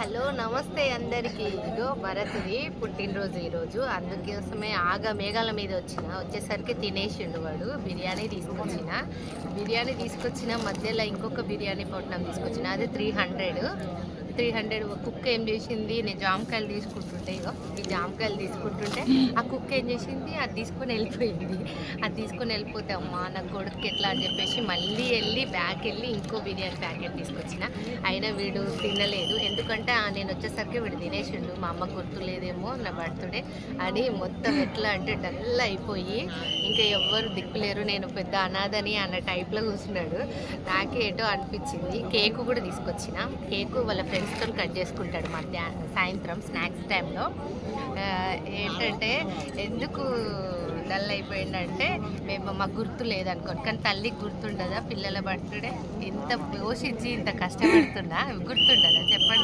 Hello నమస్తే అందరికీ. ఇగో భరత్ది పుట్టినరోజు ఈరోజు, అందుకోసమే మేఘాల మీద వచ్చేసరికి తినేసిండు వాడు. బిర్యానీ తీసుకొచ్చిన మధ్యలో ఇంకొక బిర్యానీ పొట్నం తీసుకొచ్చిన, అది 300 కుక్క ఏం చేసింది, నేను జామకాయలు తీసుకుంటుంటే ఈ జామకాయలు తీసుకుంటుంటే ఆ కుక్క ఏం చేసింది, అది తీసుకొని వెళ్ళిపోతే అమ్మా నా కొడుకు ఎట్లా అని చెప్పేసి మళ్ళీ బ్యాక్ వెళ్ళి ఇంకో బిర్యానీ ప్యాకెట్ తీసుకొచ్చిన. అయినా వీడు తినలేదు, ఎందుకంటే నేను వచ్చేసరికి వీడు తినేసిండు. మా అమ్మ గుర్తులేదేమో నా బర్త్డే అని మొత్తం ఎట్లా అంటే డల్ అయిపోయి ఇంకా ఎవ్వరు దిక్కులేరు, నేను పెద్ద అనాథని అన్న టైప్లో కూర్చున్నాడు. నాకే ఏటో అనిపించింది. కేకు కూడా తీసుకొచ్చిన. కేకు వాళ్ళ ఫ్రెండ్స్తో కట్ చేసుకుంటాడు సాయంత్రం స్నాక్స్ టైంలో. ఏంటంటే ఎందుకు డల్ అయిపోయిందంటే మాకు గుర్తు లేదనుకోండి, కానీ తల్లికి గుర్తుండదా పిల్లల బర్త్డే? ఇంత పోషించి ఇంత కష్టపడుతున్నా గుర్తుండదా చెప్పండి.